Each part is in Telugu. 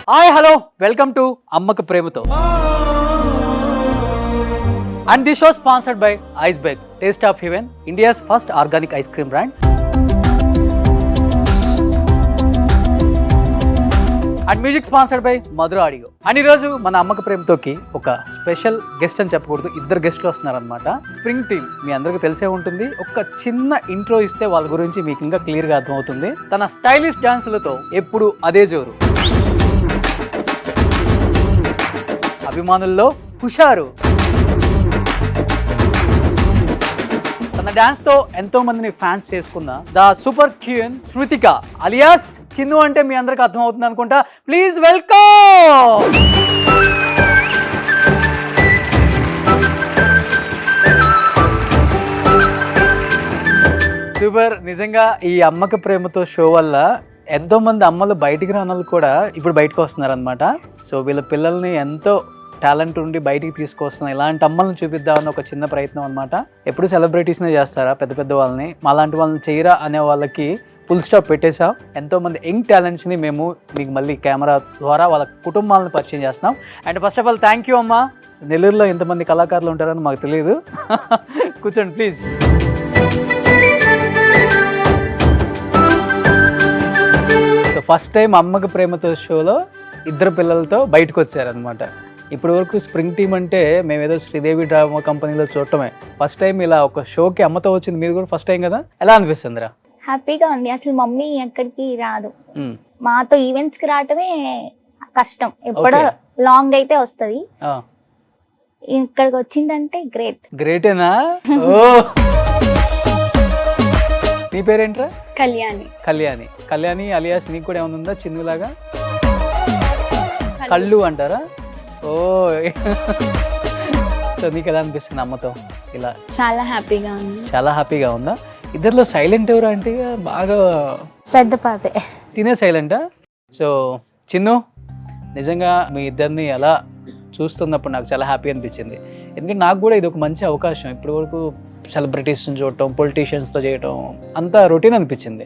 హాయ్ హలో వెల్కమ్ టు అమ్మకు ప్రేమతో. And this show sponsored by Iceberg, Taste of Heaven, India's first organic ice cream brand. And music sponsored by Madhura audio. And ఈరోజు మన అమ్మకు ప్రేమతోకి ఒక స్పెషల్ గెస్ట్ అని చెప్పకూడదు, ఇద్దరు గెస్ట్లు వస్తున్నారనమాట. స్ప్రింగ్ టీమ్ మీ అందరికీ తెలిసే ఉంటుంది. ఒక చిన్న ఇంట్రో ఇస్తే వాళ్ళ గురించి మీకు ఇంకా క్లియర్గా అర్థమవుతుంది. తన స్టైలిష్ డాన్సులతో ఎప్పుడు అదే జోరు, అభిమానుల్లో హుషారు. తన డాన్స్ తో ఎంతో మందిని ఫ్యాన్స్ చేసుకున్న the super queen Smruthika alias Chinnu అంటే మీ అందరికి అర్థం అవుతుంది అనుకుంటా. Please welcome. సూపర్. నిజంగా ఈ అమ్మక ప్రేమతో షో వల్ల ఎంతో మంది అమ్మలు బయటికి రాని వాళ్ళు కూడా ఇప్పుడు బయటకు వస్తున్నారు అనమాట. సో వీళ్ళ పిల్లల్ని ఎంతో టాలెంట్ ఉండి బయటికి తీసుకొస్తున్నాం. ఇలాంటి అమ్మల్ని చూపిద్దామని ఒక చిన్న ప్రయత్నం అనమాట. ఎప్పుడు సెలబ్రిటీస్నే చేస్తారా పెద్ద పెద్ద వాళ్ళని, మాలాంటి వాళ్ళని చేయరా అనే వాళ్ళకి ఫుల్ స్టాప్ పెట్టేసాం. ఎంతోమంది యంగ్ టాలెంట్స్ని మేము మీకు మళ్ళీ కెమెరా ద్వారా వాళ్ళ కుటుంబాలను పరిచయం చేస్తున్నాం. And first of all thank you అమ్మా. నెల్లూరులో ఎంతమంది కళాకారులు ఉంటారని మాకు తెలియదు. కూర్చోండి ప్లీజ్. సో ఫస్ట్ టైం అమ్మకు ప్రేమతో షోలో ఇద్దరు పిల్లలతో బయటకు వచ్చారనమాట. ఇప్పటి వరకు స్ప్రింగ్ టీమ్ అంటే మేమేదో శ్రీదేవి డ్రామా కంపెనీలో చూడటమే. ఫస్ట్ టైం ఇలా ఒక షోకి అమ్మతో వచ్చింది మీరు కూడా ఫస్ట్ టైం కదా, ఎలా అనిపిస్తుందిరా? హ్యాపీగా ఉంది. అసలు మమ్మీ ఎక్కడికి రాదు, మాతో ఈవెంట్స్ కి రావటమే కష్టం. ఎప్పుడో లాంగ్ అయితే వస్తుంది, ఇక్కడికి వచ్చిందంటే గ్రేట్. గ్రేటేనా? ఓ నీ పేరేంట్రా? కళ్యాణి. కళ్యాణి. కళ్యాణి అలియాస్ నీకు కూడా ఏమైనా ఉందా చిన్నులాగా? కళ్ళు అంటారా? ఓ సో నీకు ఎలా అనిపిస్తుంది అమ్మతో ఇలా? చాలా హ్యాపీగా ఉంది. చాలా హ్యాపీగా ఉందా? ఇద్దరిలో సైలెంట్ ఎవరు అంటే బాగా పెద్ద పాపే. తినే సైలెంటా? సో చిన్ను నిజంగా మీ ఇద్దరిని అలా చూస్తున్నప్పుడు నాకు చాలా హ్యాపీ అనిపించింది. ఎందుకంటే నాకు కూడా ఇది ఒక మంచి అవకాశం. ఇప్పటి వరకు సెలబ్రిటీస్ని చూడటం, పొలిటీషియన్స్తో చేయటం అంతా రొటీన్ అనిపించింది.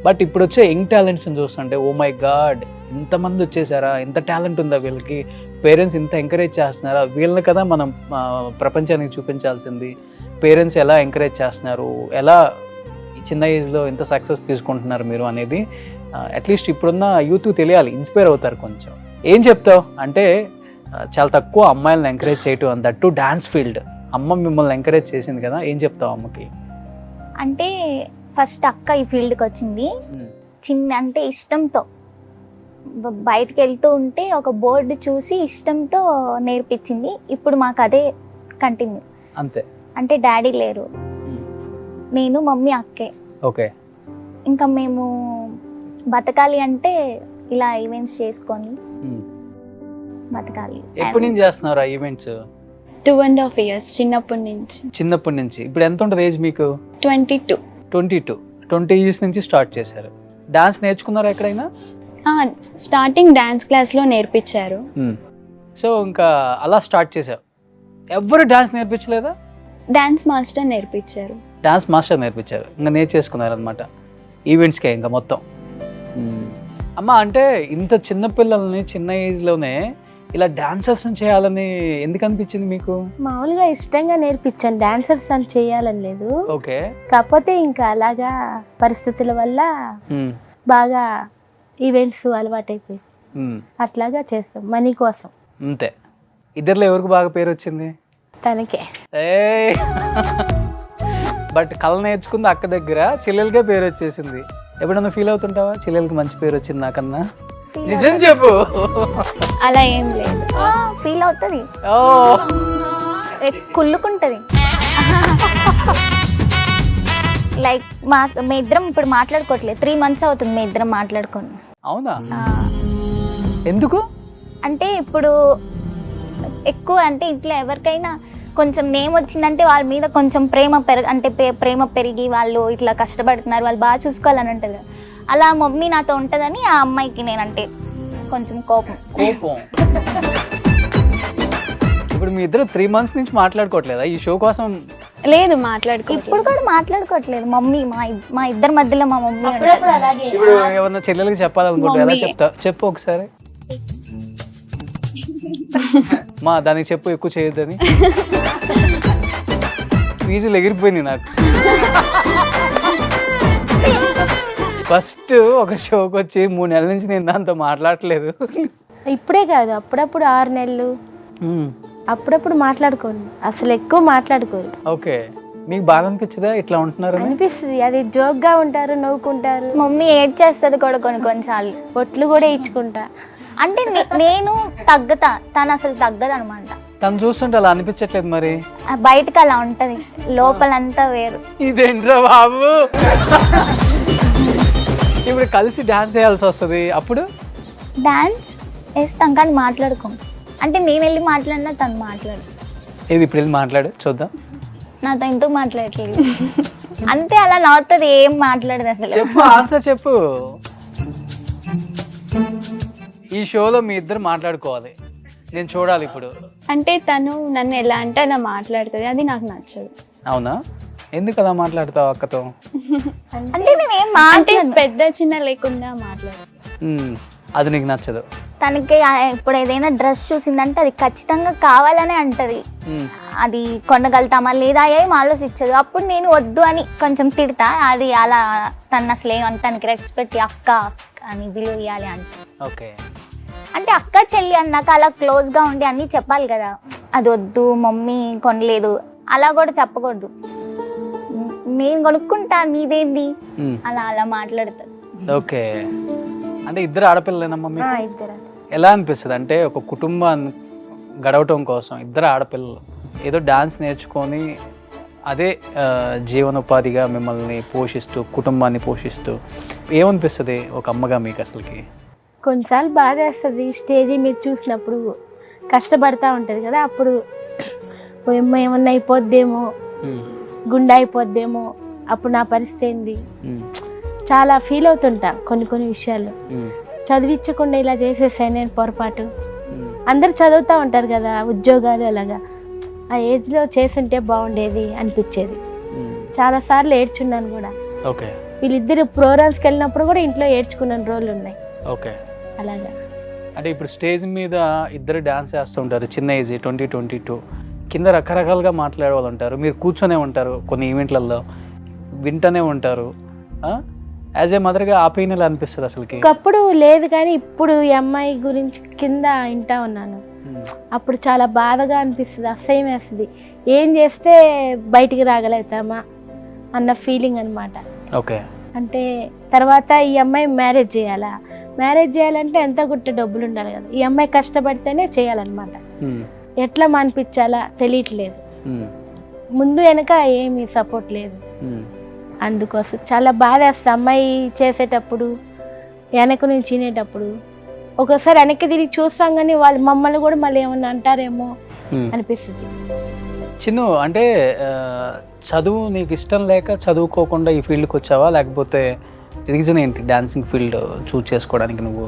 బట్ ఇప్పుడు వచ్చే యంగ్ టాలెంట్స్ని చూస్తుంటే ఓ మై గాడ్, ఇంతమంది వచ్చేసారా, ఇంత టాలెంట్ ఉందా వీళ్ళకి, పేరెంట్స్ ఇంత ఎంకరేజ్ చేస్తున్నారా, వీళ్ళని కదా మనం ప్రపంచానికి చూపించాల్సింది. పేరెంట్స్ ఎలా ఎంకరేజ్ చేస్తున్నారు, ఎలా చిన్న ఏజ్లో ఎంత సక్సెస్ తీసుకుంటున్నారు మీరు అనేది అట్లీస్ట్ ఇప్పుడున్న యూత్ తెలియాలి, ఇన్స్పైర్ అవుతారు కొంచెం. ఏం చెప్తావు అంటే చాలా తక్కువ అమ్మాయిలను ఎంకరేజ్ చేయటం, and that to dance field. అమ్మ మిమ్మల్ని ఎంకరేజ్ చేసింది కదా, ఏం చెప్తావు అమ్మకి? అంటే ఫస్ట్ అక్క ఈ ఫీల్డ్కి వచ్చింది చిన్న అంటే ఇష్టంతో. బయటకు వెళ్తూ ఉంటే ఒక బోర్డు చూసి ఇష్టంతో నేర్పించింది. ఇప్పుడు మాకు అదే కంటిన్యూ. అంతే. అంటే డాడీ లేరు, నేను మమ్మీ అక్కే. ఓకే. ఇంకా మేము బతకాలి అంటే ఇలా ఈవెంట్స్ చేసుకొని బతకాలి. ఎప్పటి నుంచి చేస్తున్నారా ఈవెంట్స్? 2.5 years చిన్నప్పటి నుంచి. చిన్నప్పటి నుంచి. ఇప్పుడు ఎంత ఉంటుంది ఏజ్ మీకు? 22. 20 years నుంచి స్టార్ట్ చేశారు. డాన్స్ నేర్చుకున్నారా ఎక్కడైనా? స్టార్టింగ్ డాన్స్ క్లాస్లో నేర్పించారు. సో ఇంకా అలా స్టార్ట్ చేశారు. ఎవరు డాన్స్ నేర్పించలేదా? డాన్స్ మాస్టర్ నేర్పించారు. డాన్స్ మాస్టర్ నేర్పించారు, ఇంకా నేర్చేసుకున్నారు అనమాట ఈవెంట్స్కే ఇంకా మొత్తం. అమ్మ అంటే ఇంత చిన్న పిల్లల్ని చిన్న ఏజ్లోనే ఇలా డాన్సర్స్ చేయాలని ఎందుకు అనిపించింది మీకు? మామూలుగా ఇష్టంగా నేర్పించాను, డాన్సర్స్ అని చేయాలని లేదు. ఓకే. కాకపోతే ఇంకా అలాగా పరిస్థితుల వల్ల బాగా ఈవెంట్స్ అలవాటైపోయి అట్లాగా చేస్తాం మనీ కోసం. అంతే. ఇద్దరిలో ఎవరికి బాగా పేరు వచ్చింది? తనకే. బట్ కళ నేర్చుకుంది అక్క దగ్గర, చెల్లెలకే పేరు వచ్చేసింది. ఎప్పుడన్నా ఫీల్ అవుతుంటావా చెల్లెలకి మంచి పేరు వచ్చింది నాకన్నా? నిజం చెప్పు. అలా ఏం లేదు, ఫీల్ అవుతుంది, కుళ్ళుకుంటది. లైక్ మీ ఇద్దరం ఇప్పుడు మాట్లాడుకోవట్లేదు, 3 months అవుతుంది మీ ఇద్దరం మాట్లాడుకొని. అవునా? ఎందుకు అంటే ఇప్పుడు ఎక్కువ అంటే ఇంట్లో ఎవరికైనా కొంచెం నేమ్ వచ్చిందంటే వాళ్ళ మీద కొంచెం ప్రేమ పెరిగి వాళ్ళు ఇట్లా కష్టపడుతున్నారు, వాళ్ళు బాగా చూసుకోవాలని ఉంటుంది. అలా మమ్మీ నాతో ఉంటుందని ఆ అమ్మాయికి నేనంటే కొంచెం కోపం. ఇప్పుడు మీ ఇద్దరు 3 months నుంచి మాట్లాడుకోవట్లేదా ఈ షో కోసం? లేదు, ఇప్పుడు కూడా మాట్లాడుకోవట్లేదు. మమ్మీ మా ఇద్దరి మధ్యలో మా మమ్మీ ఇప్పుడు ఏమన్నా చెల్లెలకి చెప్పాలనుకుంటే ఎలా చెప్తా? చెప్పు ఒకసారి. మా దానికి చెప్పు ఎక్కువ చేయొద్దని. ఫీజులు ఎగిరిపోయింది నాకు. ఫస్ట్ ఒక షోకి వచ్చి 3 నెలల నుంచి నేను దాంతో మాట్లాడట్లేదు. ఇప్పుడే కాదు, అప్పుడప్పుడు 6 నెలలు అప్పుడప్పుడు మాట్లాడుకోండి, అసలు ఎక్కువ మాట్లాడుకోరు. ఓకే, మీకు బాధ అనిపించదా ఇట్లా ఉంటున్నారు? అనిపిస్తుంది, అది జోక్గా ఉంటారు, నవ్వుకుంటారు. మమ్మీ ఏడ్ చేస్తుంది కూడా కొన్నిసార్లు. ఒట్లు కూడా ఇచ్చుకుంటా. అంటే నేను తగ్గతా, తను అసలు తగ్గదు అనమాట. తను చూస్తుంటే అలా అనిపించట్లేదు మరి? బయటకు అలా ఉంటది, లోపలంతా వేరు. ఇదేంట్రా బాబు. ఇప్పుడు కలిసి డాన్స్ చేయాల్సి వస్తుంది, అప్పుడు డాన్స్ వేస్తాం కానీ మాట్లాడుకోం. అంటే నేను వెళ్ళి మాట్లాడినా తను మాట్లాడు. ఏది ఇప్పుడు వెళ్ళి మాట్లాడు చూద్దాం. నాతో ఇంటూ మాట్లాడట్లేదు. అంతే, అలా నవ్వుతుంది, ఏం మాట్లాడదు అసలు. చెప్పు, ఆన్సర్ చెప్పు. ఈ షోలో మీ ఇద్దరు మాట్లాడుకోవాలి, నేను చూడాలి ఇప్పుడు. అంటే తను నన్ను ఎలా అంటే అలా మాట్లాడుతుంది, అది నాకు నచ్చదు. అవునా? ఎందుకు అలా మాట్లాడతావు అక్కతో? అంటే నేనేం అంటే మాట్లాడు, పెద్ద చిన్న లేకుండా మాట్లాడు. అది నీకు నచ్చదు? తనకి ఇప్పుడు ఏదైనా డ్రెస్ చూసిందంటే అది ఖచ్చితంగా కావాలనే అంటది. అది కొనగలుగుతామా లేదా ఏం ఆలోచించదు. అప్పుడు నేను వద్దు అని కొంచెం తిడతా, అది అలా తను అసలు ఏమంటే తనకి రెస్పెక్ట్ అక్క అని విలువ ఇవ్వాలి అంటే. ఓకే, అంటే అక్క చెల్లి అన్నాక అలా క్లోజ్గా ఉండి అన్నీ చెప్పాలి కదా. అది వద్దు మమ్మీ కొనలేదు అలా కూడా చెప్పకూడదు. నేను కొనుక్కుంటా నీదేంది అలా అలా మాట్లాడుతుంది. ఓకే, అంటే ఇద్దరు ఆడపిల్లలేనమ్మా మీకు? ఇద్దరు. ఎలా అనిపిస్తుంది అంటే ఒక కుటుంబాన్ని గడవటం కోసం ఇద్దరు ఆడపిల్లలు ఏదో డాన్స్ నేర్చుకొని అదే జీవనోపాధిగా మిమ్మల్ని పోషిస్తూ కుటుంబాన్ని పోషిస్తూ ఏమనిపిస్తుంది ఒక అమ్మగా మీకు అసలుకి? కొన్నిసార్లు బాధ వేస్తుంది, స్టేజీ మీద చూసినప్పుడు కష్టపడతా ఉంటుంది కదా, అప్పుడు ఏమన్నా అయిపోద్దేమో, గుండె అయిపోద్దేమో, అప్పుడు నా పరిస్థితి ఏంది, చాలా ఫీల్ అవుతుంటా కొన్ని విషయాల్లో. చదివించకుండా ఇలా చేసేసాను నేను పొరపాటు. అందరు చదువుతూ ఉంటారు కదా ఉద్యోగాలు, అలాగా ఆ ఏజ్లో చేసుంటే బాగుండేది అనిపించేది. చాలాసార్లు ఏడ్చున్నాను కూడా. ఓకే, వీళ్ళిద్దరు ప్రోగ్రామ్స్కి వెళ్ళినప్పుడు కూడా ఇంట్లో ఏడ్చుకున్న రోజులు ఉన్నాయి. ఓకే, అలాగా. అంటే ఇప్పుడు స్టేజ్ మీద ఇద్దరు డాన్స్ చేస్తూ ఉంటారు, చిన్న ఏజ్ 20-22, కింద రకరకాలుగా మాట్లాడే వాళ్ళు ఉంటారు, మీరు కూర్చొనే ఉంటారు, కొన్ని ఈవెంట్లలో వింటూనే ఉంటారు. యాజ్ ఏ మదర్గా ఆ పెయిన్ ఎలా అనిపిస్తుంది అసలుకి? ఒకప్పుడు లేదు కానీ ఇప్పుడు ఈ అమ్మాయి గురించి కింద వింటా ఉన్నాను. అప్పుడు చాలా బాధగా అనిపిస్తుంది, అసహ్యం వేస్తుంది. ఏం చేస్తే బయటికి రాగలుగుతామా అన్న ఫీలింగ్ అనమాట. ఓకే, అంటే తర్వాత ఈ అమ్మాయి మ్యారేజ్ చేయాలంటే ఎంత గుట్ట డబ్బులు ఉండాలి కదా. ఈ అమ్మాయి కష్టపడితేనే చేయాలన్నమాట. ఎట్లా మానిపించాలా తెలియట్లేదు, ముందు వెనక ఏమీ సపోర్ట్ లేదు. అందుకోసం చాలా బాధ వేస్తుంది అమ్మాయి చేసేటప్పుడు, వెనక నుంచి వినేటప్పుడు. ఒక్కోసారి వెనక్కి తిరిగి చూస్తాం కానీ వాళ్ళు మమ్మల్ని కూడా మళ్ళీ ఏమన్నా అంటారేమో అనిపిస్తుంది. చిన్ను, అంటే చదువు నీకు ఇష్టం లేక చదువుకోకుండా ఈ ఫీల్డ్కి వచ్చావా, లేకపోతే రీజన్ ఏంటి డాన్సింగ్ ఫీల్డ్ చూస్ చేసుకోవడానికి నువ్వు?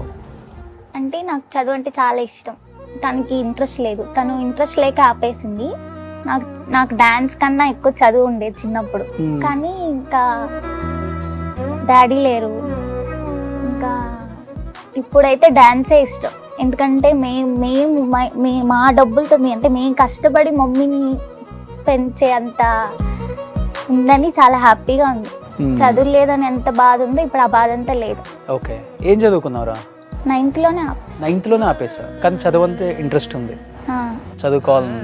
అంటే నాకు చదువు అంటే చాలా ఇష్టం, తనకి ఇంట్రెస్ట్ లేదు. తను ఇంట్రెస్ట్ లేక ఆపేసింది. నాకు డాన్స్ కన్నా ఎక్కువ చదువు ఉండేది చిన్నప్పుడు. కానీ ఇంకా డాడీ లేరు, ఇంకా ఇప్పుడైతే డాన్సే ఇష్టం. ఎందుకంటే మా డబ్బులతో అంటే మేము కష్టపడి మమ్మీని పెంచే అంత ఉందని చాలా హ్యాపీగా ఉంది. చదువు లేదని ఎంత బాధ ఉందో ఇప్పుడు ఆ బాధ అంతా లేదు. ఓకే, ఏం చదువుకున్నావురా? 9th లోనే ఆపేసా, కానీ చదువు అంతే ఇంట్రెస్ట్ ఉంది, చదువుకోవాలని.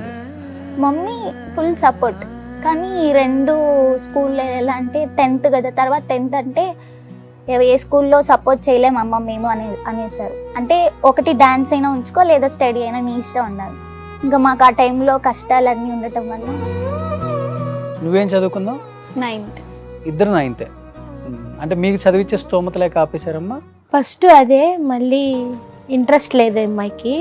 Mummy full support. కానీ ఈ 2 స్కూల్లో ఎలా అంటే 10th కదా, తర్వాత 10th అంటే ఏ స్కూల్లో సపోర్ట్ చేయలేము అమ్మ మేము అనేసారు. అంటే ఒకటి డాన్స్ అయినా ఉంచుకో లేదా స్టడీ అయినా నీ ఇష్టం ఉండాలి. ఇంకా మాకు ఆ టైంలో కష్టాలన్నీ ఉండటం వల్ల. నువ్వేం చదువుకున్నావు? 9th. ఇద్దరు 9th. అంటే మీకు చదివించే స్తోమత లేక ఆపేశారమ్మా? ఫస్ట్ అదే, మళ్ళీ ఇంట్రెస్ట్ లేదు అమ్మాయికి.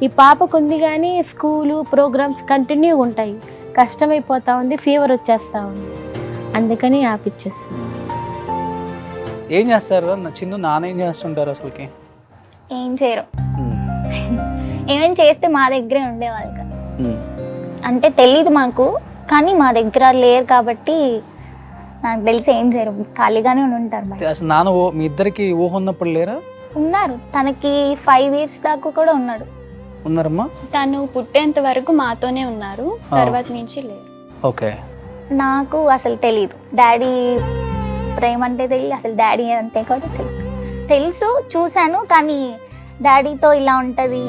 ఈ పాపకు ఉంది కానీ స్కూలు ప్రోగ్రామ్స్ కంటిన్యూ ఉంటాయి, కష్టమైపోతా ఉంది, ఫీవర్ వచ్చేస్తా ఉంది, అందుకని ఆపిచ్చేస్తాను. ఏం చేస్తారు చిన్న నాన్న, ఏం చేస్తుంటారు అసలుకి? ఏం చేయరు, ఏమేం చేస్తే మా దగ్గరే ఉండేవాళ్ళు కదా. అంటే తెలీదు మాకు, కానీ మా దగ్గర లేరు కాబట్టి నాకు తెలిసి ఏం చేయరు, ఖాళీగానే ఉంటారు. అసలు నాన్న మీ ఇద్దరికి ఊహ ఉన్నప్పుడు లేరా? ఉన్నారు, తనకి 5 years దాకా కూడా ఉన్నాడు. ఉన్నారమ్మా? తను పుట్టేంత వరకు మాతోనే ఉన్నారు, తర్వాత నుంచి లేరు. ఓకే. నాకు అసలు తెలీదు డాడీ ప్రేమ అంటే తెలియదు, అసలు డాడీ అంటే కూడా తెలియదు. తెలుసు, చూశాను, కానీ డాడీతో ఇలా ఉంటుంది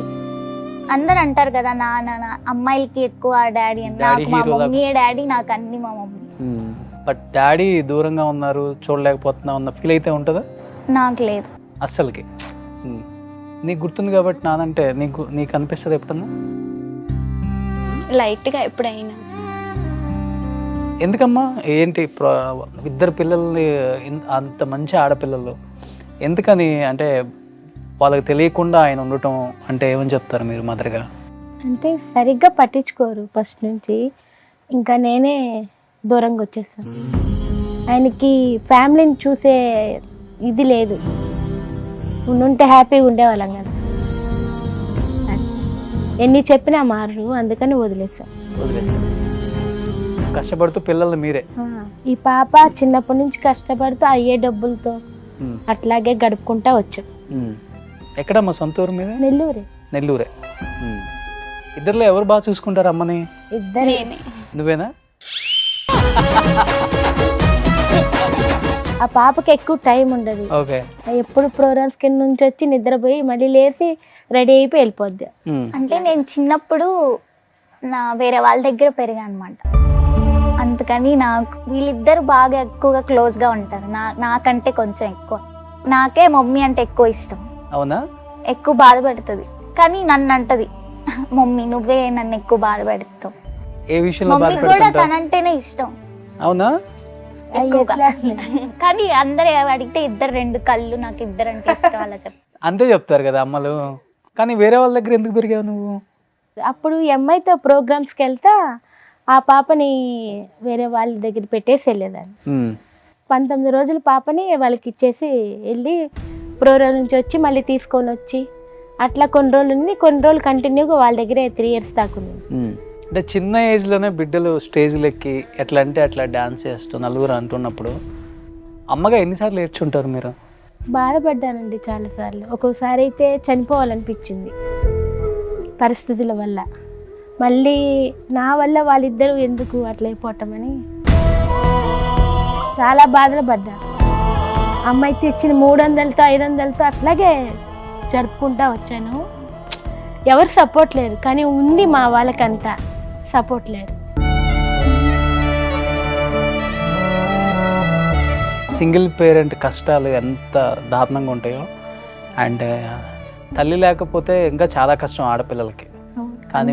అందరు అంటారు కదా, నాన్న అమ్మాయిలకి ఎక్కువ డాడీ అని. నాకు మా మమ్మీయే డాడీ, నాకు అన్ని మా మమ్మీ. బట్ డాడీ దూరంగా ఉన్నారు, చూడలేకపోతున్నా ఉన్న ఫీల్ అయితే ఉంటుందా? నాకు లేదు అస్సలకి. నీకు గుర్తుంది కాబట్టి నానంటే నీకు అనిపిస్తుంది ఎప్పుడన్నా? లైట్గా ఎప్పుడైనా. ఎందుకమ్మా? ఏంటి ఇద్దరు పిల్లల్ని, అంత మంచి ఆడపిల్లలు ఎందుకని అంటే వాళ్ళకి తెలియకుండా ఆయన ఉండటం అంటే ఏమని చెప్తారు మీరు మదర్గా? అంటే సరిగ్గా పట్టించుకోరు ఫస్ట్ నుంచి, ఇంకా నేనే దూరంగా వచ్చేస్తాను. ఆయనకి ఫ్యామిలీని చూసే ఇది లేదు, ఉండుంటే హ్యాపీగా ఉండేవాళ్ళం కదా. ఎన్ని చెప్పినా మారు, అందుకని వదిలేసాం. కష్టపడుతూ పిల్లలు మీరే? ఈ పాప చిన్నప్పటి నుంచి కష్టపడుతూ అయ్యే డబ్బులతో అట్లాగే గడుపుకుంటా వచ్చాం. ఎక్కడమ్మా సొంత ఊరు మీద? నెల్లూరే. నెల్లూరే. ఇద్దరులో ఎవరు బాగా చూసుకుంటారు అమ్మని? ఇద్దరే. నువ్వేనా? ఆ పాపకి ఎక్కువ టైం ఉండదు. ఓకే. ఎప్పుడు ప్రోగ్రామ్స్ కింద నుంచి వచ్చి నిద్రపోయి మళ్ళీ లేచి రెడీ అయిపోయి వెళ్ళిపోద్ది. అంటే నేను చిన్నప్పుడు వేరే వాళ్ళ దగ్గర పెరిగా అనమాట, అందుకని నాకు వీళ్ళిద్దరు బాగా ఎక్కువగా క్లోజ్గా ఉంటారు. నాకంటే కొంచెం ఎక్కువ. నాకే మమ్మీ అంటే ఎక్కువ ఇష్టం. అవునా? ఎక్కువ బాధపడుతుంది, కానీ నన్ను అంటది, మమ్మీ నువ్వే నన్ను ఎక్కువ బాధపడుతావు. ఏ విషయంలో? మమ్మీ కూడా తనంటేనే ఇష్టం. అవునా? కానీ అందరు అడిగితే ఇద్దరు రెండు కళ్ళు, నాకు ఇద్దరు అంటే ఇష్టం అలా అంతే చెప్తారు కదా అమ్మలు. కానీ వేరే వాళ్ళ దగ్గర ఎందుకు పెరిగావు నువ్వు? అప్పుడు ఎంఐతో ప్రోగ్రామ్స్కి వెళ్తా ఆ పాపని వేరే వాళ్ళ దగ్గర పెట్టేసి వెళ్ళేదాన్ని. 19 రోజులు పాపని వాళ్ళకి ఇచ్చేసి వెళ్ళి ప్రోగ్రామ్ నుంచి వచ్చి మళ్ళీ తీసుకొని వచ్చి అట్లా కొన్ని రోజులు ఉంది. కొన్ని రోజులు కంటిన్యూగా వాళ్ళ దగ్గరే 3 years దాకా ఉంది. అంటే చిన్న ఏజ్లోనే బిడ్డలు స్టేజ్లు ఎక్కి ఎట్లా అంటే అట్లా డాన్స్ చేస్తూ నలుగురు అంటున్నప్పుడు అమ్మగా ఎన్నిసార్లు ఏడ్చుంటారు మీరు? బాధపడ్డానండి చాలాసార్లు. ఒక్కొక్కసారి అయితే చనిపోవాలనిపించింది పరిస్థితుల వల్ల. మళ్ళీ నా వల్ల వాళ్ళిద్దరూ ఎందుకు అట్లా అయిపోవటమని చాలా బాధలు పడ్డా. అమ్మ అయితే ఇచ్చిన 300తో 500తో అట్లాగే జరుపుకుంటా వచ్చాను. ఎవరు సపోర్ట్ లేరు, కానీ ఉంది మా వాళ్ళకంతా సపోర్ట్ లేరు. సింగిల్ పేరెంట్ కష్టాలు ఎంత దారుణంగా ఉంటాయో, అండ్ తల్లి లేకపోతే ఇంకా చాలా కష్టం ఆడపిల్లలకి. కానీ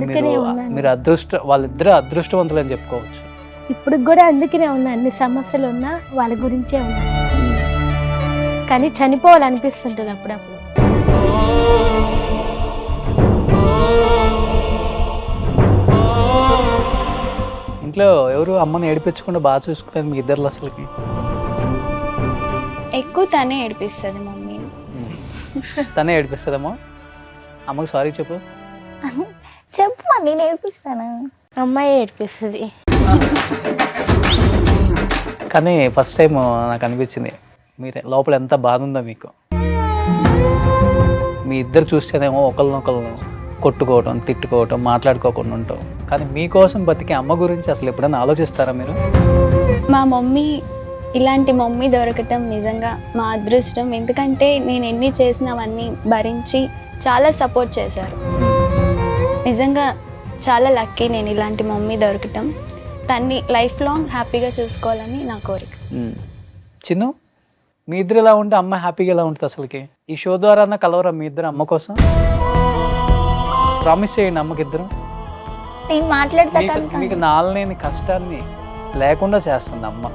మీరు వాళ్ళిద్దరూ అదృష్టవంతులు అని చెప్పుకోవచ్చు. ఇప్పుడు కూడా అందుకనే ఉన్నా, అన్ని సమస్యలు ఉన్నా వాళ్ళ గురించే ఉన్నా, కానీ చనిపోవాలనిపిస్తుంటుంది అప్పుడప్పుడు. ఇంట్లో ఎవరు అమ్మని ఏడిపించకుండా బాగా చూసుకుంటారు మీ ఇద్దరు అసలుకి? ఎక్కువ తనే ఏడిపిస్తుంది మమ్మీ. తనే ఏడిపిస్తుందమ్మా? అమ్మకి సారీ చెప్పు. చెప్పు, నేను ఏడిపిస్తాను. అమ్మాయి ఏడిపిస్తుంది. కానీ ఫస్ట్ టైం నాకు అనిపించింది మీరు లోపల ఎంత బాధ ఉందో మీకు. మీ ఇద్దరు చూస్తేనేమో ఒకరినొకరు కొట్టుకోవటం, తిట్టుకోవటం, మాట్లాడుకోకుండా ఉంటాం. కానీ మీకోసం బతికే అమ్మ గురించి అసలు ఎప్పుడైనా ఆలోచిస్తారా మీరు? మా మమ్మీ, ఇలాంటి మమ్మీ దొరకటం నిజంగా మా అదృష్టం. ఎందుకంటే నేను ఎన్ని చేసినవన్నీ భరించి చాలా సపోర్ట్ చేశారు. నిజంగా చాలా లక్కీ నేను ఇలాంటి మమ్మీ దొరకటం. తన్ని లైఫ్ లాంగ్ హ్యాపీగా చూసుకోవాలని నా కోరిక. చిన్ను, మీ ఇద్దరు ఎలా ఉంటే అమ్మ హ్యాపీగా ఎలా ఉంటుంది అసలుకి? ఈ షో ద్వారా కలవరా మీ ఇద్దరు అమ్మ కోసం? ప్రామిస్ చేయండి అమ్మకిద్దరు. నేను మాట్లాడతా. మీకు నాలుగు కష్టాన్ని లేకుండా చేస్తుంది అమ్మ.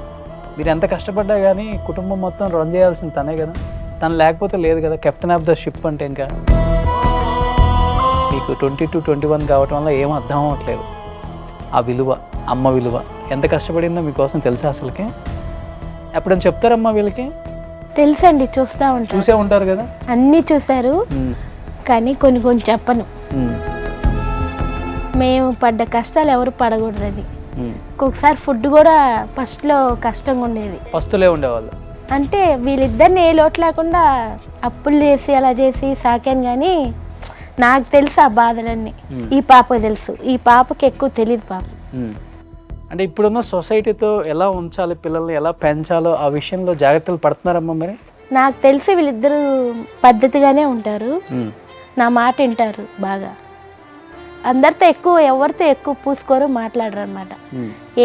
మీరు ఎంత కష్టపడ్డా కానీ కుటుంబం మొత్తం రన్ చేయాల్సింది తనే కదా. తను లేకపోతే లేదు కదా. కెప్టెన్ ఆఫ్ ద షిప్ అంటే ఇంకా మీకు 22-21 కావటం వల్ల ఏం అర్థం అవ్వట్లేదు. ఆ విలువ, అమ్మ విలువ ఎంత కష్టపడిందో మీకోసం తెలుసా అసలుకి? ఎప్పుడైనా చెప్తారమ్మా వీళ్ళకి? తెలుసండి, చూసే ఉంటారు కదా. అన్నీ చూశారు, కానీ కొన్ని కొన్ని చెప్పను. మేము పడ్డ కష్టాలు ఎవరు పడకూడదు. అది ఒక్కొక్కసారి ఫుడ్ కూడా ఫస్ట్లో కష్టంగా ఉండేది. ఫస్ట్లే ఉండేవాళ్ళు అంటే వీళ్ళిద్దరిని ఏ లోటు లేకుండా అప్పులు చేసి అలా చేసి సాకాను, కానీ నాకు తెలుసు ఆ బాధలన్నీ. ఈ పాపకు తెలుసు, ఈ పాపకి ఎక్కువ తెలియదు పాప. అంటే ఇప్పుడున్న సొసైటీతో ఎలా ఉంచాలి, పిల్లల్ని ఎలా పెంచాలో ఆ విషయంలో జాగ్రత్తలు పడుతున్నారమ్మా మరి? నాకు తెలిసి వీళ్ళిద్దరూ పద్ధతిగానే ఉంటారు, నా మాట వింటారు బాగా. అందరితో ఎక్కువ, ఎవరితో ఎక్కువ పూసుకోరు, మాట్లాడరు అనమాట.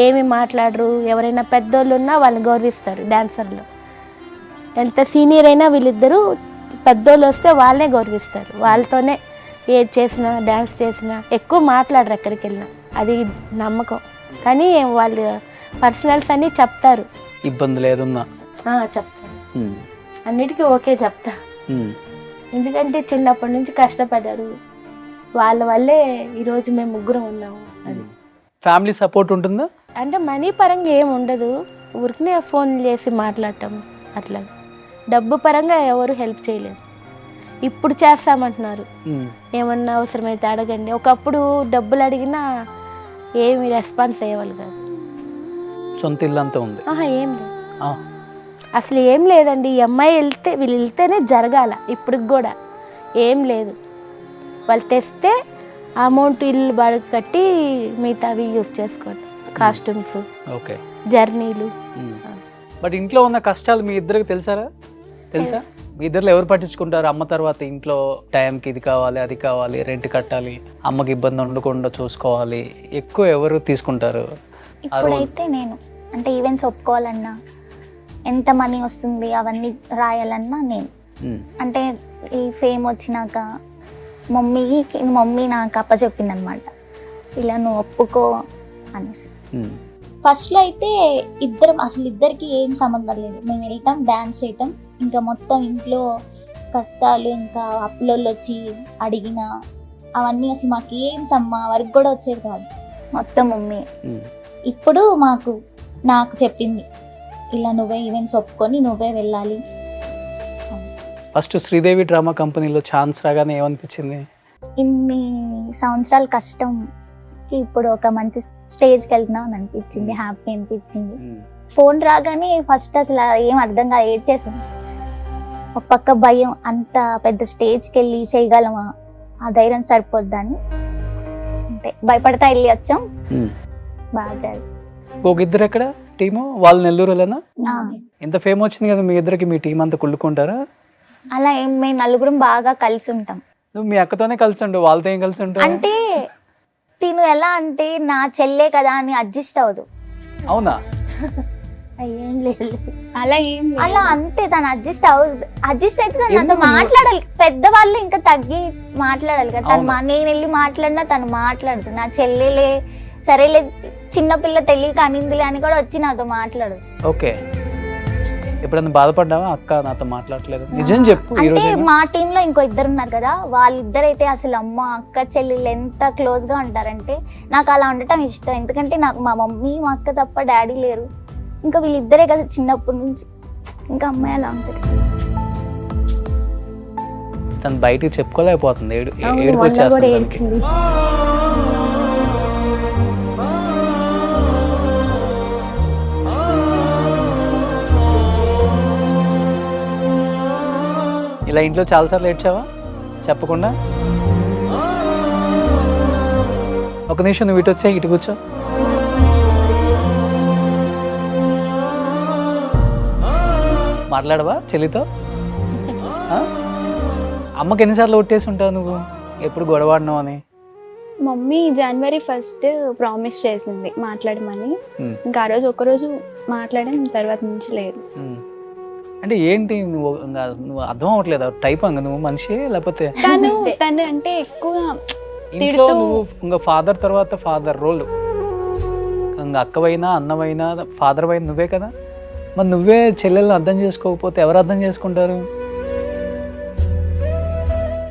ఏమి మాట్లాడరు. ఎవరైనా పెద్దోళ్ళు ఉన్నా వాళ్ళని గౌరవిస్తారు. డాన్సర్లు ఎంత సీనియర్ అయినా వీళ్ళిద్దరూ పెద్దోళ్ళు వస్తే వాళ్ళనే గౌరవిస్తారు. వాళ్ళతోనే ఏది చేసినా, డ్యాన్స్ చేసినా ఎక్కువ మాట్లాడరు ఎక్కడికి వెళ్ళినా. అది నమ్మకం. కానీ వాళ్ళు పర్సనల్స్ అన్నీ చెప్తారు. ఇబ్బందులు ఏదున్నా చెప్తారు. అన్నిటికీ ఓకే చెప్తా. ఎందుకంటే చిన్నప్పటి నుంచి కష్టపడ్డారు. వాళ్ళ వల్లే ఈరోజు మేము ముగ్గురం ఉన్నాము. అది ఫ్యామిలీ సపోర్ట్ ఉంటుందా? అంటే మనీ పరంగా ఏమి ఉండదు, ఊరికనే ఫోన్ చేసి మాట్లాడటం అట్లా. డబ్బు పరంగా ఎవరు హెల్ప్ చేయలేదు. ఇప్పుడు చేస్తామంటున్నారు, ఏమన్నా అవసరమైతే అడగండి. ఒకప్పుడు డబ్బులు అడిగినా ఏమి రెస్పాన్స్ అయ్యేవాళ్ళు కాదు. సొంత ఇల్లు అంతా ఉంది? ఏం లేదు, అసలు ఏం లేదండి. ఈ అమ్మాయి వెళ్తే వీళ్ళు వెళ్తేనే జరగాల. ఇప్పటికి కూడా ఏం లేదు. వాళ్ళు తెస్తే అమౌంట్ ఇల్లు బాడుగ కట్టి మిగతావి యూజ్ చేసుకోండి. Costumes, okay, జర్నీలు. బట్ ఇంట్లో ఉన్న కష్టాలు మీ ఇద్దరికి తెలుసా? మీ ఇద్దరు ఎవరు పట్టించుకుంటారు? అమ్మ తర్వాత ఇంట్లో టైంకి ఇది కావాలి, అది కావాలి, రెంట్ కట్టాలి, అమ్మకి ఇబ్బంది ఉండకుండా చూసుకోవాలి, ఎక్కువ ఎవరు తీసుకుంటారు? ఇప్పుడైతే నేను అంటే ఈవెంట్స్ ఒప్పుకోవాలన్నా, ఎంత మనీ వస్తుంది అవన్నీ రాయాలన్నా నేను. అంటే ఈ ఫేమ్ వచ్చినాక మమ్మీ నాకు అప్పచెప్పింది అనమాట, ఇలా నువ్వు ఒప్పుకో అనేసి. ఫస్ట్లో అయితే ఇద్దరికి ఏం సంబంధం లేదు. మేము వెళ్తాం, డాన్స్ చేయటం, ఇంకా మొత్తం ఇంట్లో కష్టాలు, ఇంకా అప్పులోళ్ళు వచ్చి అడిగిన అవన్నీ అసలు మాకు ఏం మా వరకు కూడా వచ్చేది కాదు, మొత్తం మమ్మీ. ఇప్పుడు నాకు చెప్పింది, ఇలా నువ్వే ఈవెంట్స్ ఒప్పుకొని నువ్వే వెళ్ళాలి. ఫస్ట్ శ్రీదేవి డ్రామా కంపెనీలో ఛాన్స్ రాగానే ఏమనిపించింది? ఇన్ని సంవత్సరాల కష్టంకి ఇప్పుడు ఒక మంచి స్టేజ్కి వెళ్తున్నాం అని అనిపించింది, హ్యాపీ అనిపించింది. ఫోన్ రాగానే ఫస్ట్ అసలు ఏం అర్థం కాదు, ఏడ్చేసాను. ఒక పక్క భయం, అంత పెద్ద స్టేజ్కి వెళ్ళి చేయగలమా, ఆ ధైర్యం సరిపోద్దని అంటే భయపడతా వెళ్ళి వచ్చాం. బాగా జరిగింది. ఒక ఇద్దరు ఎక్కడ టీము? వాళ్ళు నెల్లూరులోనా? ఇంత ఫేమ్ వచ్చింది కదా మీ ఇద్దరికి, మీ టీం అంతా కుళ్ళుకుంటారా? అలా ఏం, మేము నలుగురం బాగా కలిసి ఉంటాం. నువ్వు మీ అక్కతోనే కలిసి ఉండు, వాళ్ళతో ఏం కలిసి ఉంటావు? అంటే తిను ఎలా అంటే నా చెల్లే కదా అని అడ్జస్ట్ అవ్వదు. అవునా? ఏం లేదు, అలా అంతే. తను అడ్జస్ట్ అయితే తను నాతో మాట్లాడాలి. పెద్దవాళ్ళు ఇంకా తగ్గి మాట్లాడాలి కదా. నేను వెళ్ళి మాట్లాడినా తను మాట్లాడదు. నా చెల్లెలే సరేలే, చిన్నపిల్ల తెలియక అనిందిలే అని కూడా వచ్చి నాతో మాట్లాడదు. ఓకే, ఎప్పుడన్నా బాధపడ్డావా అక్క నాతో మాట్లాడలేదు? నిజం చెప్పు. అంటే మా టీమ్ లో ఇంకో ఇద్దరు ఉన్నారు కదా, వాళ్ళిద్దరైతే అసలు అమ్మ అక్క చెల్లెలు ఎంత క్లోజ్ గా ఉంటారంటే నాకు అలా ఉండటం ఇష్టం. ఎందుకంటే నాకు మా మమ్మీ మా అక్క తప్ప డాడీ లేరు, ఇంకా వీళ్ళిద్దరే కదా చిన్నప్పటి నుంచి, ఇంకా అమ్మాయి అలా ఉంటుంది. తను బయటికి చెప్పుకోలేకపోతుంది, ఏడ్చింది. ఇలా ఇంట్లో చాలాసార్లు ఏడ్చావా చెప్పకుండా? ఒక నిమిషం నువ్వు ఇటు వచ్చా, ఇటు కూర్చో. మాట్లాడవా చెల్లితో? అమ్మకి ఎన్నిసార్లు ఒట్టేసి ఉంటావు నువ్వు, ఎప్పుడు గొడవాడినావు అని? మమ్మీ January 1st ప్రామిస్ చేసింది మాట్లాడమని. ఇంకా ఆ రోజు ఒకరోజు మాట్లాడిన తర్వాత నుంచి లేదు. అంటే ఏంటి నువ్వు అర్థం అవ్వట్లేదా? టైప్ అంగ నువ్వు మనిషి లేకపోతే? తను అంటే ఎక్కువ ఇంట్లో నువ్వు ఇంకా ఫాదర్ తర్వాత ఫాదర్ రోల్, ఇంకా అక్కవైనా అన్నవైనా ఫాదర్ అయినా నువ్వే కదా. మరి నువ్వే చెల్లెల్ని అర్థం చేసుకోకపోతే ఎవరు అర్థం చేసుకుంటారు?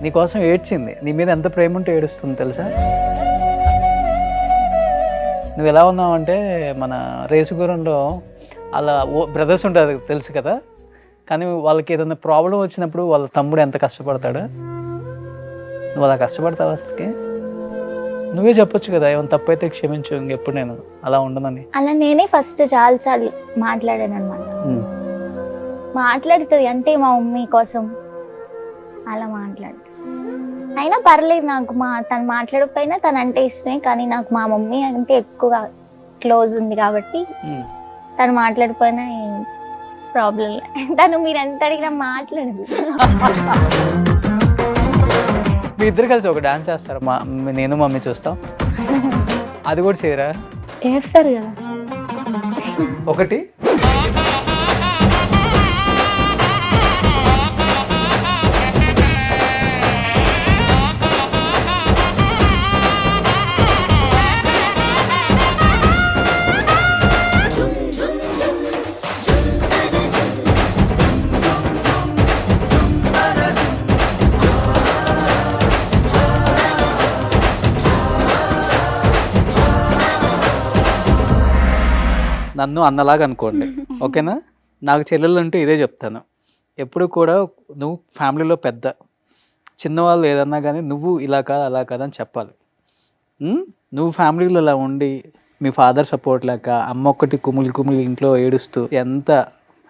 నీకోసం ఏడ్చింది, నీ మీద ఎంత ప్రేమ ఉంటే ఏడుస్తుంది తెలుసా? నువ్వు ఎలా ఉన్నావు అంటే మన రేసుగురంలో అలా బ్రదర్స్ ఉంటారు తెలుసు కదా, కానీ వాళ్ళకి ఏదైనా ప్రాబ్లం వచ్చినప్పుడు వాళ్ళ తమ్ముడు ఎంత కష్టపడతాడో నువ్వు అలా కష్టపడతావు. అసలుకి నువ్వే చెప్పొచ్చు కదా, ఏమైనా తప్పైతే క్షమించు, ఇంకెప్పుడు నేను అలా ఉండనని. అలా నేనే ఫస్ట్ చాలా మాట్లాడాను అనమాట. మాట్లాడుతుంది అంటే మా మమ్మీ కోసం అలా మాట్లాడుతుంది. అయినా పర్లేదు నాకు తను మాట్లాడకపోయినా తను అంటే ఇష్టమే, కానీ నాకు మా మమ్మీ అంటే ఎక్కువ క్లోజ్ ఉంది కాబట్టి తను మాట్లాడిపోయినా ఏం ప్రాబ్లం లేదు. తను మీరు ఎంత అడిగినా మాట్లాడదు. మీ ఇద్దరు కలిసి ఒక డాన్స్ చేస్తారు, నేను మమ్మీ చూస్తాం, అది కూడా చేయరా? వేస్తారు కదా. ఒకటి నన్ను అన్నలాగా అనుకోండి, ఓకేనా? నాకు చెల్లెలు అంటే ఇదే చెప్తాను ఎప్పుడు కూడా, నువ్వు ఫ్యామిలీలో పెద్ద, చిన్నవాళ్ళు ఏదన్నా కానీ నువ్వు ఇలా కాదు అలా కాదని చెప్పాలి. నువ్వు ఫ్యామిలీలో ఇలా ఉండి మీ ఫాదర్ సపోర్ట్ లేక అమ్మ ఒక్కటి కుమిలి ఇంట్లో ఏడుస్తూ ఎంత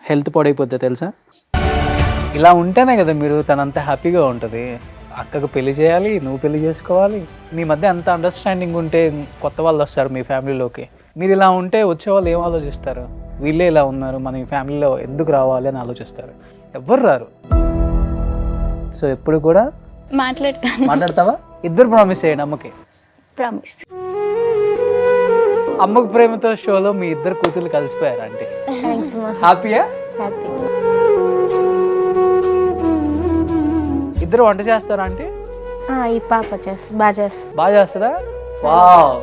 హెల్త్ పాడైపోద్దో తెలుసా? ఇలా ఉంటేనే కదా మీరు తనంత హ్యాపీగా ఉంటుంది. అక్కకు పెళ్లి చేయాలి, నువ్వు పెళ్లి చేసుకోవాలి, మీ మధ్య అంత అండర్స్టాండింగ్ ఉంటే కొత్త వాళ్ళు వస్తారు మీ ఫ్యామిలీలోకి. మీరు ఇలా ఉంటే వచ్చేవాళ్ళు ఏం ఆలోచిస్తారు? వీళ్ళే ఇలా ఉన్నారు, మన ఈ ఫ్యామిలీలో ఎందుకు రావాలి అని ఆలోచిస్తారు. ఎవ్వరు రారు. సో ఎప్పుడు కూడా మాట్లాడతావా? ఇద్దరు ప్రామిస్ చేయండి అమ్మకి. ప్రామిస్. అమ్మకు ప్రేమతో షోలో మీ ఇద్దరు కూతుర్లు కలిసిపోయారు అంటే హ్యాపీయా? హ్యాపీ. ఇద్దరు వంట చేస్తారా అంటే? ఈ పాప చేస్తా, బాగా చేస్తుందా? వావ్,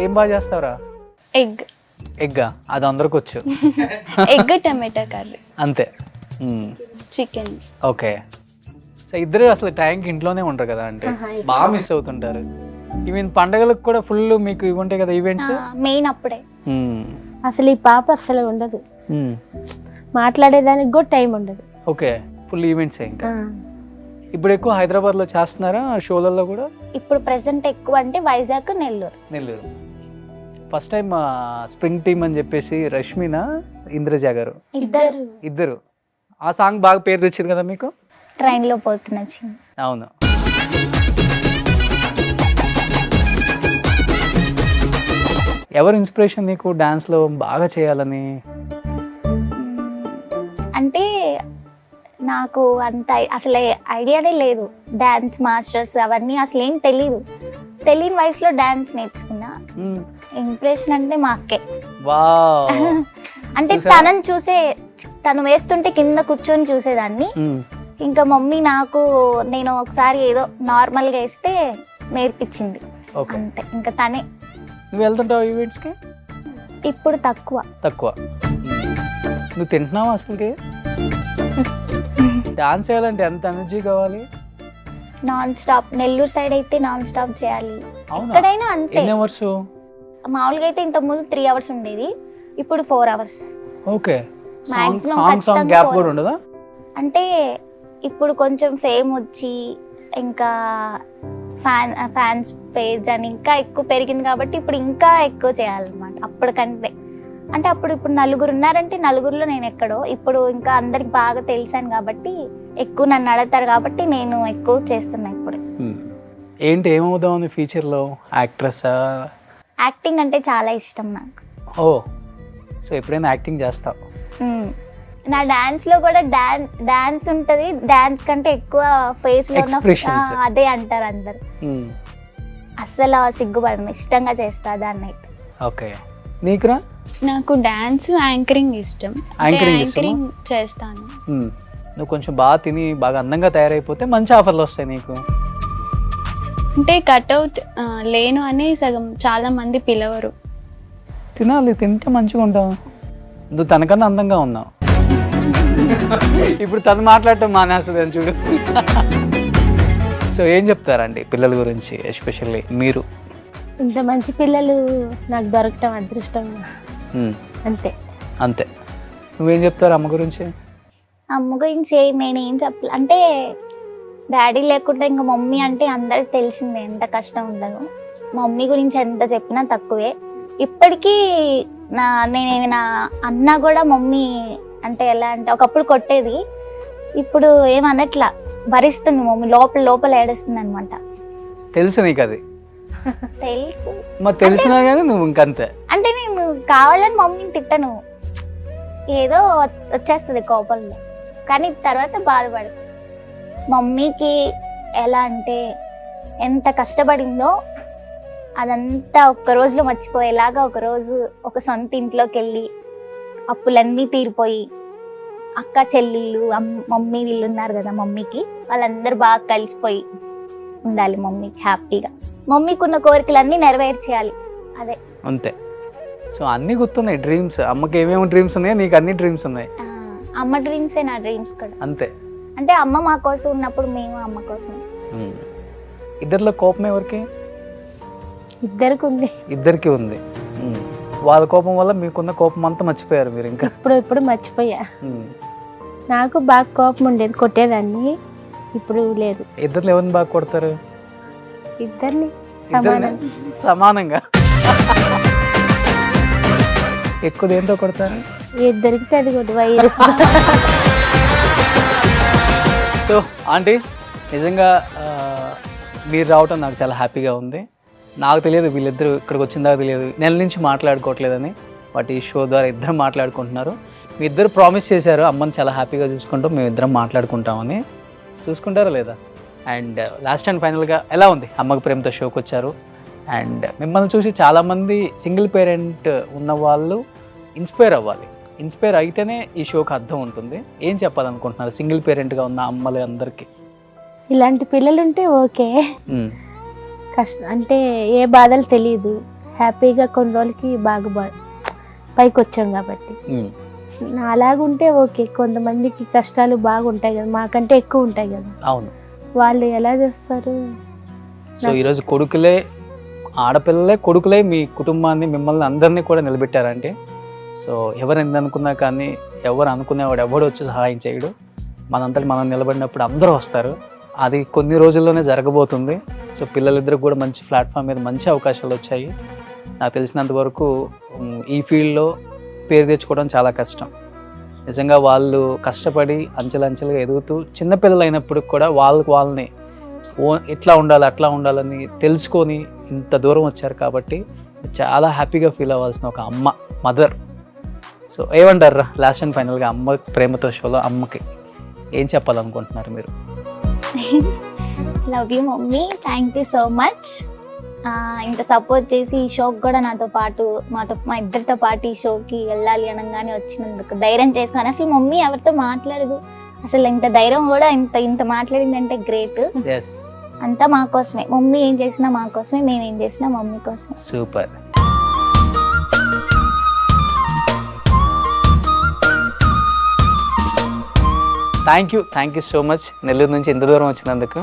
ఏం బాగా చేస్తావురా? ఎగ్గా? అది అందరికి వచ్చు. ఎగ్ టమాటా కర్రీ అంతే. చికెన్. ఓకే. సో ఇద్దరు అసలు టైంకి ఇంట్లోనే ఉంటారు కదా అంటే బాగా మిస్ అవుతుంటారు. ఈవెన్ పండగలకు కూడా ఫుల్ మీకు ఇవి ఉంటాయి కదా ఈవెంట్స్, మెయిన్ అప్పుడే. అసలు ఈ పాప అసలు ఉండదు, మాట్లాడేదానికి కూడా టైం ఉండదు. ఓకే, ఫుల్ ఈవెంట్స్ ఇంకా. ఇప్పుడు ఎక్కువ హైదరాబాద్ లో చేస్తున్నారా షోలలో కూడా? ఇప్పుడు ప్రెసెంట్ ఎక్కువ అంటే Vizag, Nellore. First time spring team అని చెప్పేసి రష్మినా ఇంద్రజ గారు ఇద్దరు ఆ సాంగ్ బాగా పేరు తెచ్చింది కదా మీకు. ట్రైన్ లో పోతున్నా. అవును. ఎవరు ఇన్స్పిరేషన్ నీకు డాన్స్ లో బాగా చేయాలని? అంటే నాకు అంత అసలు ఐడియానే లేదు. డాన్స్ మాస్టర్స్ అవన్నీ అసలు ఏం తెలియని వయసులో డాన్స్ నేర్చుకున్నా. ఇంప్రెషన్ అంటే మా అక్కే. అంటే తనని చూసే, తను వేస్తుంటే కింద కూర్చొని చూసేదాన్ని. ఇంకా మమ్మీ నేను ఒకసారి ఏదో నార్మల్ గా వేస్తే నేర్పించింది అంతే. ఇంకా తనే. నువ్వు వెళ్తుంటావు ఈవెంట్స్ కి? ఇప్పుడు తక్కువ. నువ్వు తింటున్నావా అసలుకి? డాన్స్ చేయాలంటే ఎంత ఎనర్జీ కావాలి? Non stop. నెల్లూరు సైడ్ అయితే నాన్ స్టాప్ చేయాలి. ఎక్కడైనా అంతే. ఎన్ని అవర్స్? మామూలుగా అయితే ఇంత ముందు 3 hours ఉండేది, ఇప్పుడు 4 hours. ఓకే. మాక్సిమం గ్యాప్ కూడా ఉండదా? అంటే ఇప్పుడు కొంచెం ఫేమ్ వచ్చి ఇంకా ఫ్యాన్స్ పేజ్ అని ఇంకా ఎక్కువ పెరిగింది కాబట్టి ఇప్పుడు ఇంకా ఎక్కువ చేయాలన్నమాట అప్పటికంటే. అంటే ఇప్పుడు నలుగురు ఉన్నారంటే నలుగురిలో నేను ఎక్కడో, ఇప్పుడు ఇంకా అందరికి బాగా తెలిసాను కాబట్టి ఎక్కువ నన్ను అడుగుతారు కాబట్టి నేను ఎక్కువ చేస్తున్నా ఇప్పుడు. ఏంటి ఏమవుదాం ఫ్యూచర్ లో? యాక్ట్రెస్? యాక్టింగ్ అంటే చాలా ఇష్టం నాకు. ఓ, సో ఎప్పుడైనా యాక్టింగ్ చేస్తావు? నా డాన్స్ లో కూడా డాన్స్ ఉంటది. డాన్స్ కంటే ఎక్కువ ఫేస్ లో అదే అంటారు అందరు. అస్సలు సిగ్గుపడను, ఇష్టంగా చేస్తా దాన్ని అయితే. ఓకే. నీకురా? నాకు డాన్స్, యాంకరింగ్ ఇష్టం. యాంకరింగ్ చేస్తాను. నువ్వు కొంచెం బాగా తిని బాగా అందంగా తయారైపోతే మంచి ఆఫర్లు వస్తాయి నీకు. అంటే కట్అవుట్ లేను అని సగం చాలా మంది పిలవరు. తినాలి, తింటే మంచిగా ఉంటావు. నువ్వు తనకన్నా అందంగా ఉన్నావు. ఇప్పుడు తను మాట్లాడటం మానేస్తుంది అని చూడు. సో ఏం చెప్తారండి పిల్లల గురించి, ఎస్పెషల్లీ మీరు? ఇంత మంచి పిల్లలు నాకు దొరకటం అదృష్టం అంతే. నువ్వేం చెప్తారు అమ్మ గురించి? అమ్మ గురించి నేనేం చెప్పాలి అంటే, డాడీ లేకుండా ఇంకా మమ్మీ అంటే అందరికి తెలిసిందే ఎంత కష్టం ఉండదు. మమ్మీ గురించి ఎంత చెప్పినా తక్కువే. ఇప్పటికీ నా అన్న కూడా మమ్మీ అంటే ఎలా అంటే ఒకప్పుడు కొట్టేది, ఇప్పుడు ఏమనట్లా, భరిస్తుంది మమ్మీ, లోపల లోపల ఏడుస్తుంది అనమాట. తెలుసు నీకు అది, తెలుసు. మరి తెలిసినా కానీ నువ్వు ఇంకంతే. అంటే నేను కావాలని మమ్మీని తిట్టను, ఏదో వచ్చేస్తుంది కోపంలో, కానీ తర్వాత బాధపడదు. మమ్మీకి ఎలా అంటే ఎంత కష్టపడిందో అదంతా ఒక్క రోజులో మర్చిపోయేలాగా, ఒకరోజు ఒక సొంత ఇంట్లోకి వెళ్ళి అప్పులన్నీ తీరిపోయి అక్క చెల్లెళ్ళు మమ్మీ వీళ్ళు ఉన్నారు కదా, మమ్మీకి వాళ్ళందరూ బాగా కలిసిపోయి ఉండాలి మమ్మీకి హ్యాపీగా. మమ్మీకి ఉన్న కోరికలన్నీ నెరవేర్చేయాలి, అదే అంతే. సో అన్నీ గుర్తున్నాయి డ్రీమ్స్. అమ్మకి ఏమేమి డ్రీమ్స్ ఉన్నాయో నీకు అన్ని డ్రీమ్స్ ఉన్నాయి. అమ్మ డ్రీమ్సే నా డ్రీమ్స్ కూడా. అంతే. అంటే అమ్మ మా కోసం ఉన్నప్పుడు మేము అమ్మ కోసం. ఇద్దరిలో కోపం ఎవరికి? ఇద్దరికి ఉంది. ఇద్దరికి ఉంది. వాళ్ళ కోపం వల్ల మీకున్న కోపం అంతా మర్చిపోయారు మీరు ఇంకా. ఇప్పుడు మర్చిపోయా. నాకు బాగా కోపం ఉండేది, కొట్టేదాన్ని. ఇప్పుడు లేదు. ఇద్దరు ఎవరిని బాగా కొడతారు? ఇద్దరిని సమానంగా. ఎక్కువ దేంతో కొడతారు? ఇద్దరికి అది కొట్టు వైరు. సో ఆంటీ, నిజంగా మీరు రావటం నాకు చాలా హ్యాపీగా ఉంది. నాకు తెలియదు వీళ్ళిద్దరు ఇక్కడికి వచ్చిన దాకా తెలియదు, నెల నుంచి మాట్లాడుకోవట్లేదని. బట్ ఈ షో ద్వారా ఇద్దరు మాట్లాడుకుంటున్నారు. మీ ఇద్దరు ప్రామిస్ చేశారు అమ్మని చాలా హ్యాపీగా చూసుకుంటాం, మేము ఇద్దరం మాట్లాడుకుంటామని. చూసుకుంటారా లేదా? అండ్ లాస్ట్ అండ్ ఫైనల్గా ఎలా ఉంది? అమ్మకి ప్రేమతో షోకి వచ్చారు. అండ్ మిమ్మల్ని చూసి చాలామంది సింగిల్ పేరెంట్ ఉన్న వాళ్ళు ఇన్స్పైర్ అవ్వాలి. ఇన్స్పైర్ అయితేనే ఈ షోకి అర్థం ఉంటుంది. ఏం చెప్పాలనుకుంటున్నారు సింగిల్ పేరెంట్గా ఉన్న అమ్మలు అందరికీ? ఇలాంటి పిల్లలు ఉంటే ఓకే. కష్టం అంటే ఏ బాధలు తెలియదు, హ్యాపీగా కొన్ని రోజులకి బాగా పైకి వచ్చాం కాబట్టి. అలాగుంటే ఓకే. కొంతమందికి కష్టాలు బాగుంటాయి కదా, మాకంటే ఎక్కువ ఉంటాయి కదా. అవును. వాళ్ళు ఎలా చేస్తారు? సో ఈరోజు కొడుకులే, ఆడపిల్లలే కొడుకులే మీ కుటుంబాన్ని, మిమ్మల్ని అందరినీ కూడా నిలబెట్టారంటే, సో ఎవరు ఎందుకున్నా కానీ ఎవరు అనుకునేవాడు ఎవడు వచ్చి సహాయం చేయడు. మనంతటి మనం నిలబడినప్పుడు అందరూ వస్తారు. అది కొన్ని రోజుల్లోనే జరగబోతుంది. సో పిల్లలిద్దరు కూడా మంచి ప్లాట్ఫామ్ మీద మంచి అవకాశాలు వచ్చాయి. నాకు తెలిసినంత వరకు ఈ ఫీల్డ్లో పేరు తెచ్చుకోవడం చాలా కష్టం. నిజంగా వాళ్ళు కష్టపడి అంచెలంచెలుగా ఎదుగుతూ చిన్నపిల్లలు అయినప్పుడు కూడా వాళ్ళని ఇట్లా ఉండాలి అట్లా ఉండాలని తెలుసుకొని ఇంత దూరం వచ్చారు కాబట్టి చాలా హ్యాపీగా ఫీల్ అవ్వాల్సిన ఒక అమ్మ, మదర్. సో ఏమంటారు లాస్ట్ అండ్ ఫైనల్గా అమ్మ ప్రేమతో షోలో అమ్మకి ఏం చెప్పాలనుకుంటున్నారు మీరు? Love you mummy, thank you so much. ఇంత సపోర్ట్ చేసి ఈ షోకి కూడా నాతో పాటు మా ఇద్దరితో పాటు ఈ షోకి వెళ్ళాలి అనగానే వచ్చినందుకు ధైర్యం చేస్తాను. అసలు మమ్మీ ఎవరితో మాట్లాడదు, అసలు ఇంత ధైర్యం కూడా ఇంత మాట్లాడిందంటే గ్రేట్. అంతా మా కోసమే, మమ్మీ ఏం చేసినా మా కోసమే, మేము ఏం చేసినా మమ్మీ కోసమే. Super. Thank you so much Nellore నుంచి ఇంత దూరం వచ్చినందుకు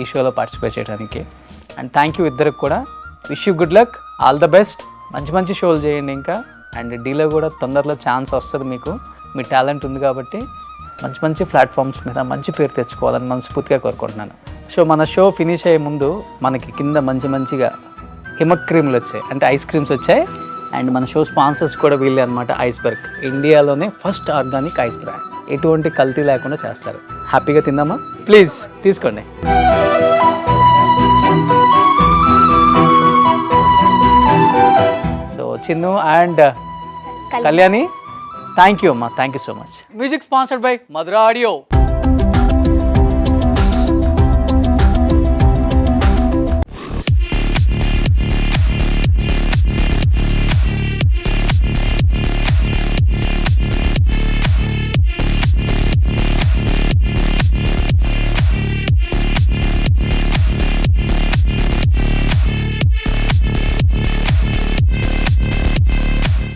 ఈ షోలో పార్టిసిపేట్ చేయడానికి. అండ్ థ్యాంక్ యూ ఇద్దరికి కూడా. Wish you good luck, all the best. మంచి షోలు చేయండి ఇంకా. అండ్ డీలో కూడా తొందరలో ఛాన్స్ వస్తుంది మీకు, మీ టాలెంట్ ఉంది కాబట్టి మంచి ప్లాట్ఫామ్స్ మీద మంచి పేరు తెచ్చుకోవాలని మనస్ఫూర్తిగా కోరుకుంటున్నాను. సో మన షో ఫినిష్ అయ్యే ముందు మనకి కింద మంచిగా హిమక్రీమ్లు వచ్చాయి, అంటే ఐస్ క్రీమ్స్ వచ్చాయి. అండ్ మన షో స్పాన్సర్స్ కూడా వీళ్ళే అనమాట. ఐస్బర్గ్ ఇండియాలోనే ఫస్ట్ ఆర్గానిక్ ఐస్ బ్రాండ్, ఎటువంటి కల్తీ లేకుండా చేస్తారు. హ్యాపీగా తిందామా? ప్లీజ్ తీసుకోండి. So Chinnu and Kalyani, thank you అమ్మా, thank you so much. Music sponsored by Madhura audio.